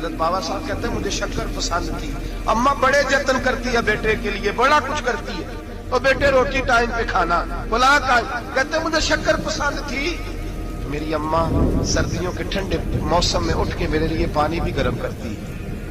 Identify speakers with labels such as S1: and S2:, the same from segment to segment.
S1: حضرت بابا صاحب کہتے ہیں مجھے شکر پسند تھی. اماں بڑے جتن کرتی ہے بیٹے کے لیے, بڑا کچھ کرتی ہے, اور بیٹے روٹی ٹائم پہ کھانا بلا کا. کہتے ہیں مجھے شکر پسند تھی. میری اماں سردیوں کے ٹھنڈے موسم میں اٹھ کے میرے لیے پانی بھی گرم کرتی,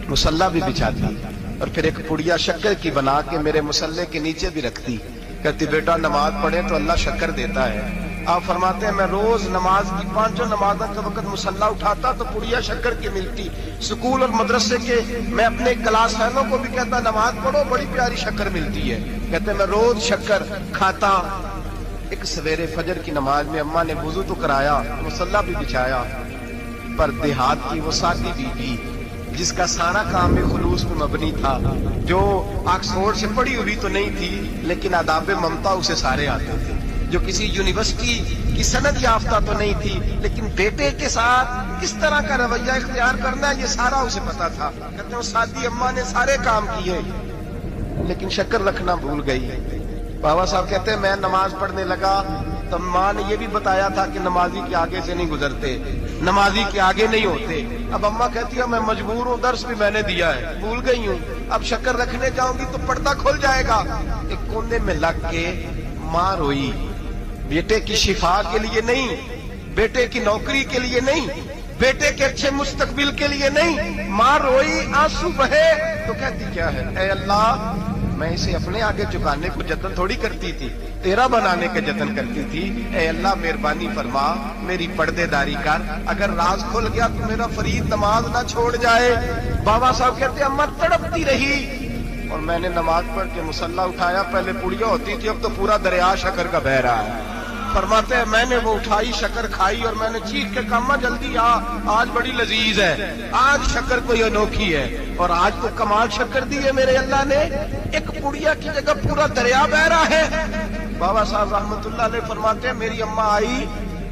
S1: مصلی بھی بچھاتی, اور پھر ایک پڑیا شکر کی بنا کے میرے مصلی کے نیچے بھی رکھتی. کہتی بیٹا نماز پڑھے تو اللہ شکر دیتا ہے. آپ فرماتے ہیں میں روز نماز کی 5 نمازوں کے وقت مصلی اٹھاتا تو پڑیا شکر کی ملتی. سکول اور مدرسے کے میں اپنے کلاس فیلوں کو بھی کہتا نماز پڑھو بڑی پیاری شکر ملتی ہے. کہتے میں روز شکر کھاتا. ایک سویرے فجر کی نماز میں اماں نے وضو تو کرایا, مصلی بھی بچھایا, پر دیہات کی وہ سادی بیوی جس کا سارا کام بھی خلوص میں مبنی تھا, جو آکسفورڈ سے پڑھی ہوئی تو نہیں تھی لیکن آداب ممتا اسے سارے آتے تھے, جو کسی یونیورسٹی کی سند یافتہ تو نہیں تھی لیکن بیٹے کے ساتھ کس طرح کا رویہ اختیار کرنا ہے یہ سارا اسے پتا تھا. کہتے ہیں سادی اماں نے سارے کام کیے لیکن شکر رکھنا بھول گئی. بابا صاحب کہتے ہیں میں نماز پڑھنے لگا تو ماں نے یہ بھی بتایا تھا کہ نمازی کے آگے سے نہیں گزرتے, نمازی کے آگے نہیں ہوتے. اب اماں کہتی ہے میں مجبور ہوں, درس بھی میں نے دیا ہے, بھول گئی ہوں, اب شکر رکھنے جاؤں گی تو پردہ کھل جائے گا. ایک کونے میں لگ کے ماں روئی, بیٹے کی شفا کے لیے نہیں, بیٹے کی نوکری کے لیے نہیں, بیٹے کے اچھے مستقبل کے لیے نہیں. ماں روئی, آنسو بہے تو کہتی کیا ہے, اے اللہ میں اسے اپنے آگے چکانے کو جتن تھوڑی کرتی تھی, تیرا بنانے کا جتن کرتی تھی. اے اللہ مہربانی فرما, میری پردے داری کر, اگر راز کھل گیا تو میرا فرید نماز نہ چھوڑ جائے. بابا صاحب کہتے ہیں اماں تڑپتی رہی اور میں نے نماز پڑھ کے مصلی اٹھایا. پہلے پڑیا ہوتی تھی, اب تو پورا دریا شکر کا بہ رہا ہے. فرماتے ہیں میں نے وہ اٹھائی, شکر کھائی, اور میں نے چیخ کے کہا اماں جلدی آ, آج بڑی لذیذ ہے, آج شکر کوئی انوکھی ہے. اور آج تو کمال شکر دی ہے میرے اللہ نے, ایک پڑیا کی جگہ پورا دریا بہ رہا ہے. بابا صاحب رحمت اللہ علیہ فرماتے ہیں میری اماں آئی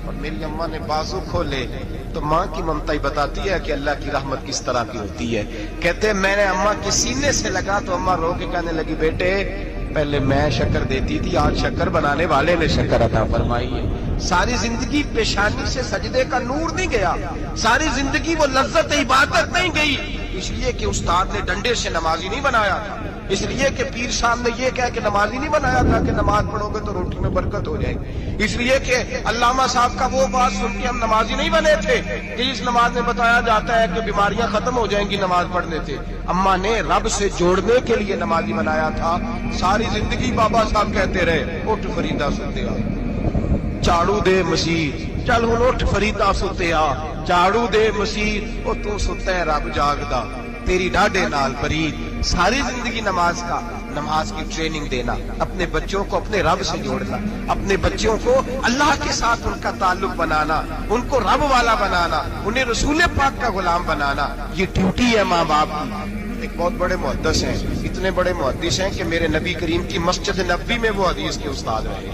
S1: اور میری اماں نے بازو کھولے تو ماں کی ممتا ہی بتاتی ہے کہ اللہ کی رحمت کس طرح کی ہوتی ہے. کہتے ہیں میں نے اماں کے سینے سے لگا تو اماں رو کے کہنے لگی بیٹے پہلے میں شکر دیتی تھی, آج شکر بنانے والے نے شکر عطا فرمائی ہے. ساری زندگی پیشانی سے سجدے کا نور نہیں گیا, ساری زندگی وہ لذت عبادت نہیں گئی, اس لیے کہ استاد نے ڈنڈے سے نمازی نہیں بنایا تھا, اس لیے کہ پیر صاحب نے یہ کہہ کہ نمازی نہیں بنایا تھا کہ نماز پڑھو گے تو روٹی میں برکت ہو جائے گی, اس لیے کہ علامہ صاحب کا وہ بات سن کے ہم نمازی نہیں بنے تھے کہ اس نماز میں بتایا جاتا ہے کہ بیماریاں ختم ہو جائیں گی نماز پڑھنے سے. اماں نے رب سے جوڑنے کے لیے نمازی بنایا تھا. ساری زندگی بابا صاحب کہتے رہے اٹھ فریدا ستیا, جھاڑو دے مسیح, چل ہن اٹھ فریدا ستیا, جھاڑو دے مسیح, او تو ستا ہے رب جاگدا, تیری ڈاڈے نال فرید. ساری زندگی نماز کی ٹریننگ دینا, اپنے بچوں کو اپنے رب سے جوڑنا, اپنے بچوں کو اللہ کے ساتھ ان کا تعلق بنانا, ان کو رب والا بنانا, انہیں رسول پاک کا غلام بنانا, یہ ڈیوٹی ہے ماں باپ کی. ایک بہت بڑے محدث ہیں, اتنے بڑے محدث ہیں کہ میرے نبی کریم کی مسجد نبوی میں وہ حدیث کے استاد رہے.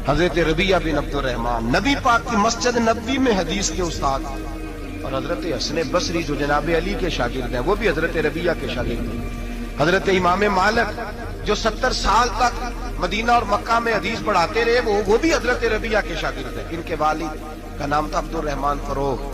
S1: حضرت ربیعہ بن عبد الرحمن نبی پاک کی مسجد نبوی میں حدیث کے استاد, اور حضرت حسن بصری جو جناب علی کے شاگرد ہیں وہ بھی حضرت ربیعہ کے شاگرد ہیں. حضرت امام مالک جو 70 سال تک مدینہ اور مکہ میں حدیث پڑھاتے رہے وہ بھی حضرت ربیعہ کے شاگرد ہیں. ان کے والد کا نام تھا عبد الرحمن فروغ.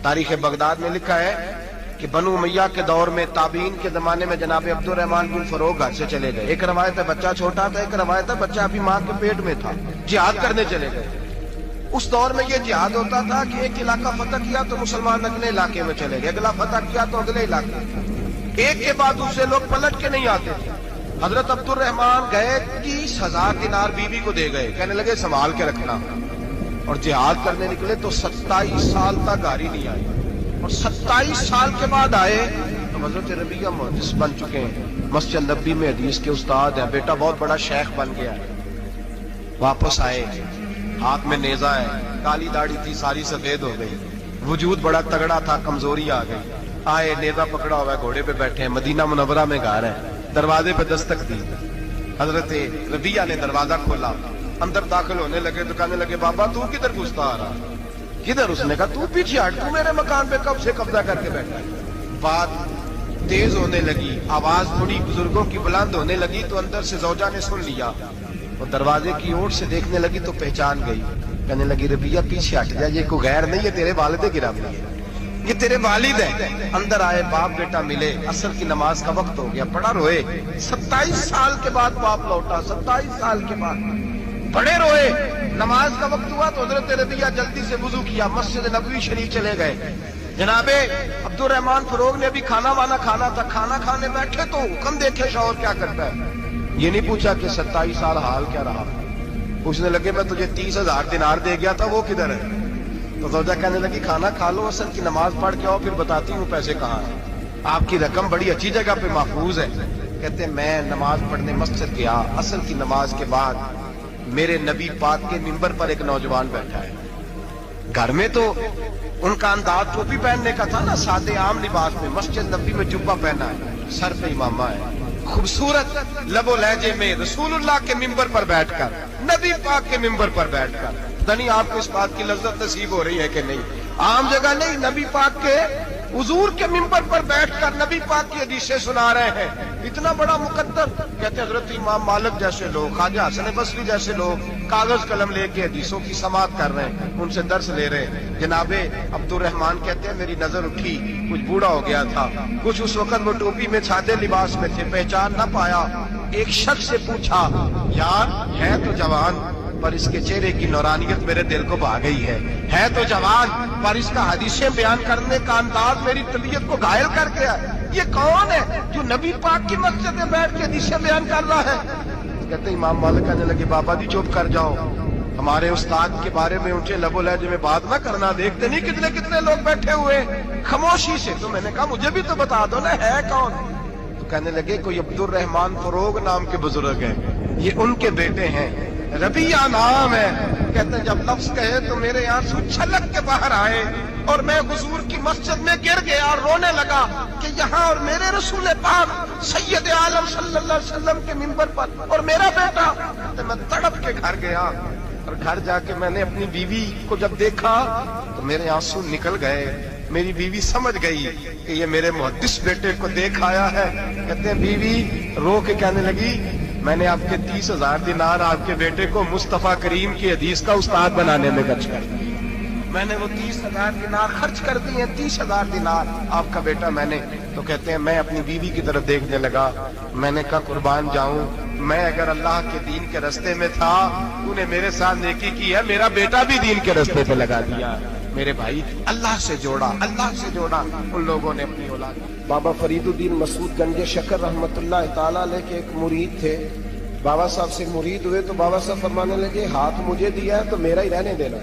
S1: تاریخ بغداد میں لکھا ہے کہ بنو امیہ کے دور میں تابعین کے زمانے میں جناب عبد الرحمن بن فروغ گھر سے چلے گئے. ایک روایت ہے بچہ چھوٹا تھا, ایک روایت ہے بچہ ابھی ماں کے پیٹ میں تھا, جہاد کرنے چلے گئے. اس دور میں یہ جہاد ہوتا تھا کہ ایک علاقہ فتح کیا تو مسلمان اگلے علاقے میں چلے گئے, اگلا فتح کیا تو اگلے علاقے, ایک کے بعد دوسرے لوگ پلٹ کے نہیں آتے تھے. حضرت عبد الرحمن گئے 30,000 دینار بیوی کو دے گئے, کہنے لگے سنبھال کے رکھنا, اور جہاد کرنے نکلے تو 27 سال تک گھر نہیں آئی, اور 27 سال کے بعد آئے تو حضرت ربیعہ محدث بن چکے ہیں, مسجد نبوی میں حدیث کے استاد ہیں, بیٹا بہت بڑا شیخ بن گیا ہے. واپس آئے, ہاتھ میں نیزہ ہے, کالی داڑھی تھی ساری سفید ہو گئی, وجود بڑا تگڑا تھا, کمزوری آ گئی. آئے, نیزہ پکڑا ہوا ہے, گھوڑے پہ بیٹھے ہیں, مدینہ منورہ میں گھر ہے, دروازے پہ دستک دی. حضرت ربیعہ نے دروازہ کھولا, اندر داخل ہونے لگے تو کہنے لگے بابا تو کدھر گھستا آ رہا, کدھر؟ اس نے کہا تو پیچھے ہٹ, تو میرے مکان پہ کب سے قبضہ کر کے بیٹھا ہے. بات تیز ہونے لگی, آواز تھوڑی بزرگوں کی بلند ہونے لگی تو اندر سے زوجہ نے سن لیا, اور دروازے کی اوٹ سے دیکھنے لگی تو پہچان گئی. کہنے لگی ربیعہ پیچھے ہٹ جا, یہ کوئی غیر نہیں ہے, تیرے والد گرامی ہے. یہ تیرے والد ہیں. اندر آئے, باپ بیٹا ملے, عصر کی نماز کا وقت ہو گیا, بڑا روئے. 27 سال کے بعد باپ لوٹا, 27 سال کے بعد بڑے روئے. نماز کا وقت ہوا تو حضرت ربیہ جلدی سے وضو کیا, مسجد نبوی شریف چلے گئے. جناب عبد الرحمان فروغ نے بھی کھانا وانا کھانا تھا, کھانا کھانے بیٹھے تو حکم دیکھے شوہر کیا کرتا ہے. یہ نہیں پوچھا کہ 27 سال حال کیا رہا. پوچھنے لگے میں تجھے 30,000 دینار دے گیا تھا, وہ کدھر ہے؟ تو زوجہ کہنے لگی کھانا کھا لو, عصر کی نماز پڑھ کے آؤ, پھر بتاتی ہوں پیسے کہاں ہیں. آپ کی رقم بڑی اچھی جگہ پہ محفوظ ہے. کہتے ہیں میں نماز پڑھنے مسجد گیا, عصر کی نماز کے بعد میرے نبی پاک کے منبر پر ایک نوجوان بیٹھا ہے. گھر میں تو ان کا انداز ٹوپی پہننے کا تھا نا, سادے عام لباس میں. مسجد نبی میں جبہ پہنا ہے, سر پہ امامہ ہے, خوبصورت لب و لہجے میں رسول اللہ کے منبر پر بیٹھ کر, نبی پاک کے منبر پر بیٹھ کر. دنی آپ کو اس بات کی لذت نصیب ہو رہی ہے کہ نہیں؟ عام جگہ نہیں, نبی پاک کے حضور کے منبر پر بیٹھ کر نبی پاک کی حدیثیں سنا رہے ہیں. اتنا بڑا مقدر. کہتے حضرت امام مالک جیسے لوگ, خواجہ حسن بصری جیسے لوگ کاغذ قلم لے کے حدیثوں کی سماعت کر رہے ہیں, ان سے درس لے رہے ہیں. جناب عبد الرحمان کہتے ہیں میری نظر اٹھی, کچھ بوڑھا ہو گیا تھا, کچھ اس وقت وہ ٹوپی میں سادے لباس میں تھے, پہچان نہ پایا. ایک شخص سے پوچھا یار ہے تو جوان پر اس کے چہرے کی نورانیت میرے دل کو بھا گئی ہے تو جوان پر اس کا حدیثیں بیان کرنے کا انداز میری طبیعت کو گھائل کر گیا. یہ کون ہے جو نبی پاک کی مسجد میں بیٹھ کے حدیثیں بیان کر رہا ہے؟ کہتے امام مالک کہنے لگے بابا جی چپ کر جاؤ, ہمارے استاد کے بارے میں اونچے لب و لہجے میں بات نہ کرنا, دیکھتے نہیں کتنے کتنے لوگ بیٹھے ہوئے خاموشی سے. تو میں نے کہا مجھے بھی تو بتا دو نا ہے کون. تو کہنے لگے کوئی عبد الرحمان فروغ نام کے بزرگ ہیں, یہ ان کے بیٹے ہیں, ربیہ نام ہے. کہتے ہیں جب لفظ کہے تو میرے آنسو چھلک کے باہر آئے اور میں حضور کی مسجد میں گر گیا اور رونے لگا کہ یہاں اور میرے رسول پاک سید عالم صلی اللہ علیہ وسلم کے منبر پر اور میرا بیٹا. میں تڑپ کے گھر گیا اور گھر جا کے میں نے اپنی بیوی کو جب دیکھا تو میرے آنسو نکل گئے. میری بیوی سمجھ گئی کہ یہ میرے محدث بیٹے کو دیکھ آیا ہے. کہتے ہیں بیوی رو کے کہنے لگی میں نے آپ کے 30,000 دینار آپ کے بیٹے کو مصطفیٰ کریم کی حدیث کا استاد بنانے میں خرچ کر دی. میں نے وہ 30,000 دینار خرچ کر دی ہیں, 30,000 دینار آپ کا بیٹا میں نے. تو کہتے ہیں میں اپنی بیوی کی طرف دیکھنے لگا, میں نے کہا قربان جاؤں, میں اگر اللہ کے دین کے رستے میں تھا تو نے میرے ساتھ نیکی کی ہے, میرا بیٹا بھی دین کے رستے پہ لگا دیا. میرے بھائی اللہ سے جوڑا, اللہ سے جوڑا ان لوگوں نے اپنی اولاد. بابا فرید الدین مسعود گنج شکر رحمت اللہ تعالیٰ علیہ کے ایک مرید تھے. بابا صاحب سے مرید ہوئے تو بابا صاحب فرمانے لگے ہاتھ مجھے دیا ہے تو میرا ہی رہنے دینا.